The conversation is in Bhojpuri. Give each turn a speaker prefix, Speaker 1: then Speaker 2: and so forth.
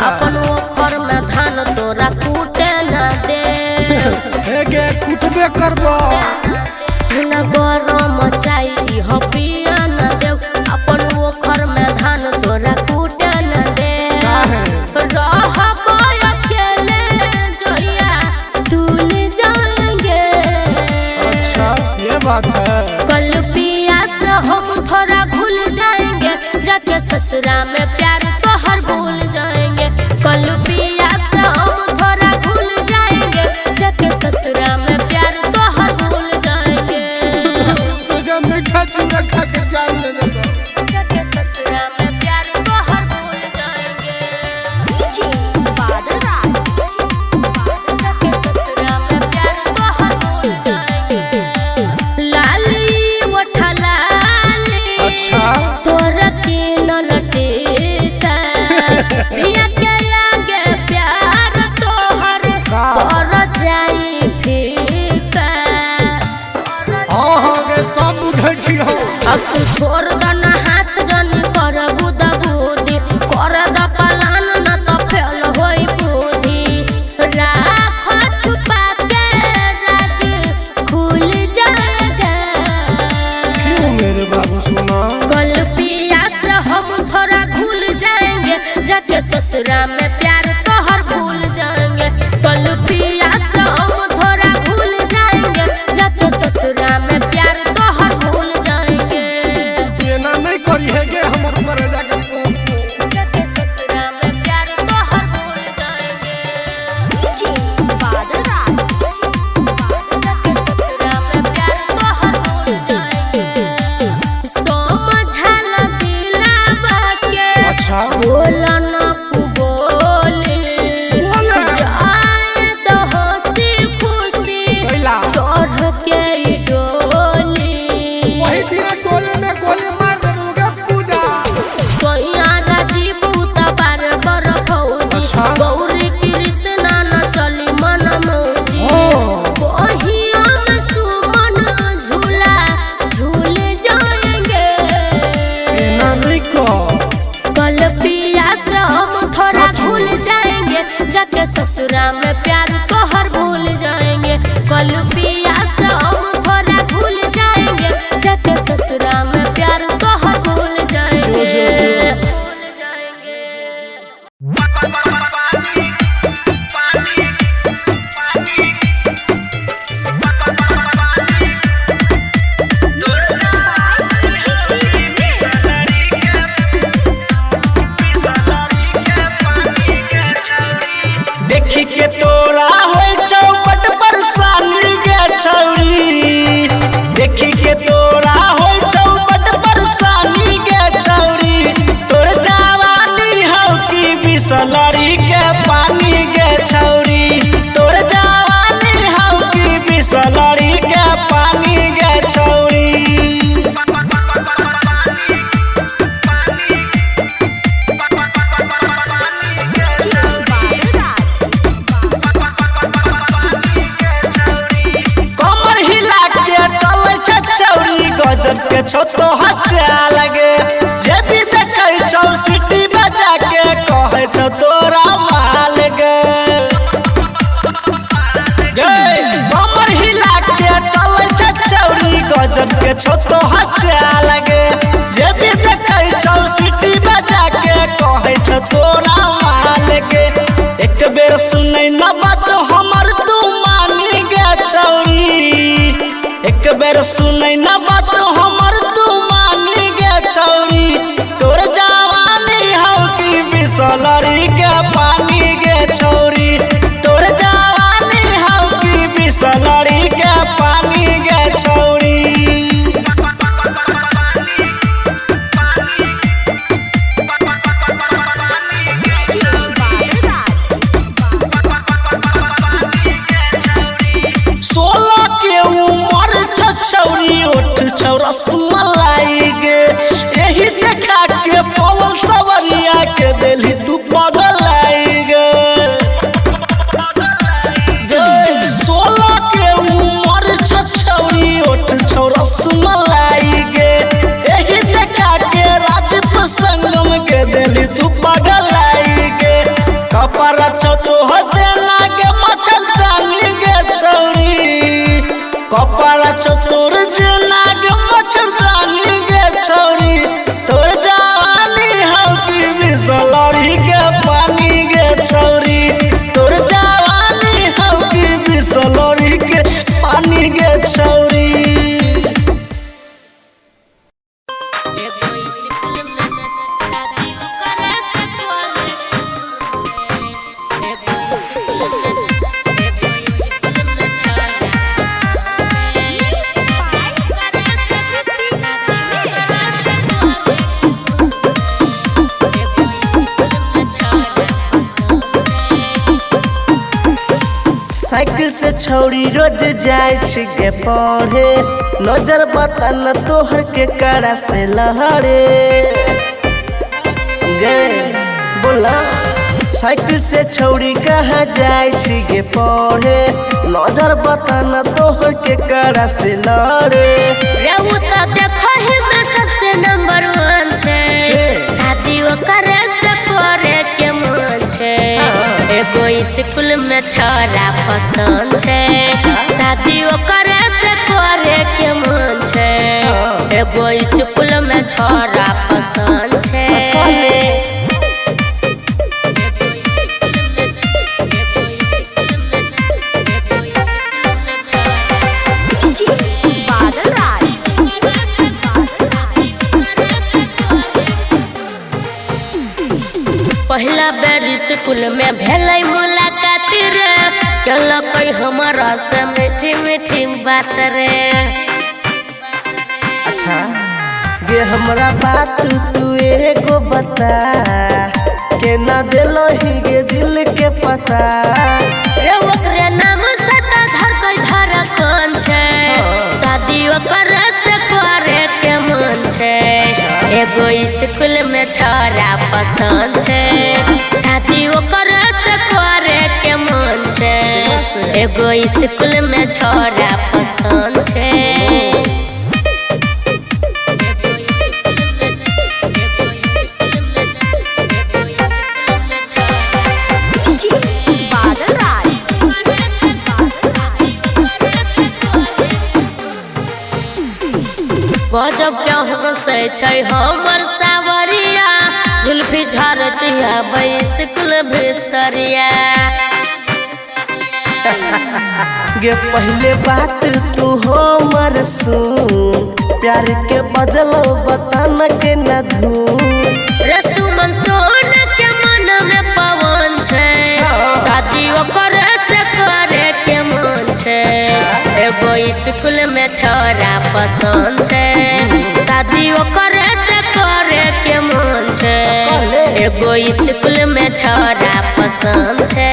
Speaker 1: अपन ओखर में धान तोरा कूटे न दे
Speaker 2: गे कुटबे करबो
Speaker 1: सुन गरम चाई हो पिया न दे अपन ओखर में धान तोरा कूटे न दे रहबो अकेले जोया दूल जाएंगे।
Speaker 2: अच्छा ये बात है।
Speaker 1: कल पिया से हम थोड़ा घुल जाएंगे जाके ससुरा में प्यार तोहर भूल जाएंगे। कल पिया से हम थोड़ा भूल जाएंगे जाके ससुरा में प्यार तोहर भूल जाएंगे।
Speaker 2: तुझे मीठा चूड़ा खा के जान ले देबो
Speaker 1: जाके ससुरा में प्यार तोहर भूल जाएंगे। जी बादरा जाके ससुरा में प्यार तोहर भूल जाएंगे। लाली उठा लाली
Speaker 2: अच्छा
Speaker 1: तोरा की नलटेता पिया के लागे प्यार तोहर पर जाई फीका।
Speaker 2: हां गे सब बुझै छी हो।
Speaker 1: अब तू छोड़ द ना हाथ जनी कर बुदा बुदी कर द पलान न तो फेल होई बुद्धि राख छुपा के राज खुल जाएगा।
Speaker 2: क्यों मेरे बाबू सुना
Speaker 1: कल पिया से हम थोड़ा भूल जाएंगे जाके ससुरा में प्यार तोहर भूल जाएंगे। कल पिया से हम थोड़ा भूल जाएंगे जाके ससुरा में प्यार तोहर भूल जाएंगे।
Speaker 2: ये ना नहीं करी है गे हमर ऊपर जाके
Speaker 1: जाके ससुरा में प्यार तोहर भूल जाएंगे। जी बादरा जाके ससुरा में प्यार तोहर भूल जाएंगे। समझल दिलावा के
Speaker 2: अच्छा
Speaker 1: बोला न बोली जाए तो हंसी खुशी
Speaker 2: कैला
Speaker 1: चढ़ के डोली
Speaker 2: वही दिन टोले में गोली मार देबोगे पूजा
Speaker 1: सोया राजीव तबार बर फौजी
Speaker 2: अच्छा।
Speaker 1: गौरी कृष्णा न चली मन मौजी बहिया में सुमन झूला झूल जाएंगे।
Speaker 2: ये ना नहीं को
Speaker 1: कल पिया से हम थोड़ा भूल जाएंगे जाके ससुरा में प्यार तोहर भूल जाएंगे। कल पिया से हम थोड़ा भूल जाएंगे जाके ससुरा में प्यार तोहर भूल जाएंगे।
Speaker 2: जो।
Speaker 1: भूल जाएंगे।
Speaker 3: देखी के तोरा होय चौपट पर सानी गे छौरी देखी के तोरा होय चौपट पर सानी गे छौरी तोर जवानी हौ की बिसलरी के पानी गे छौरी तोर जवानी हौ की बिसलरी के पानी गे छौरी। कमर हिला के चलै छै छौरी गजब के छौ तो हच्चा लगे जे भी देखै छौ सिटी बजा के कहै छौ तोरा माल गे कमर हिला के चलै छै छौरी गजब के छौ तो हच्चा लगे जे भी देखै छौ सिटी बजा के कहै छौ तोरा माल गे एक बेर सुनै न बात हमर तू मानी गे छौरी एक बेर सुनै न बात हमर तू मानी गे छौरी तोर जवानी हौ की बिसलरी के पानी गे छौरी तोर जवानी हौ की बिसलरी के पानी गे छौरी। रसमलाई गे यही देखा के पवन सवरिया के दिली तू पगलाई गे 16 के उम्र छछौरी ओठ छौ रसमलाई गे यही देखा के राजीव संगम के दिली तू पगलाई गे कपड़ा छोटो होते लागे मच्छरदानी गे छौरी कपड़ा चतुर लागे मच्छरदानी गे छौरी तोर जवानी हौ की बिसलरी के पानी गे छौरी तोर जवानी हौ की बिसलरी के पानी गे छौरी साइकिल से छौरी रोज जाए गे पढ़े नजर बता न तोहर के कड़ा से लहरे गे बोला साइकिल से छौरी कहाँ जाए गे पढ़े नजर बता न तोहर के कड़ा से लहरे
Speaker 1: रेउ तो देखो ही में सबसे नंबर 1 छे शादी करे से करे के मन छे एगो स्कूल में छोरा पसंद छे शादी करे से करे के मन छे एगो स्कूल में छोरा पसंद छे पहला बेर स्कूल में भेलै मुलाकात रे कहलकै हमारा से मीठी मीठी बात रे
Speaker 3: अच्छा गे हमरा बात तू एगो बता के ना देलो ही गे दिल के पता
Speaker 1: रे ओकरे नाम से त धड़कै धड़कन छे शादी ओकरे से करे के मन छे एगो स्कूल में छोरा पसंद छे शादी ओकरे से करे के मन छे एगो स्कूल में छोरा पसंद छे गजब क्या हंसे छै हमर सावरिया जुल्फी झरतिया स्कूल भीतरिया
Speaker 3: गे पहले बात तू हमर सुन प्यार के बजलो बता न के न धून
Speaker 1: रे सुमन सोन के मन में पवन छे शादी ओकरे से करे के मन छे एगो स्कूल में छोरा पसंद छे शादी ओकरे से करे के मन छे एगो स्कूल में छोरा पसंद छे।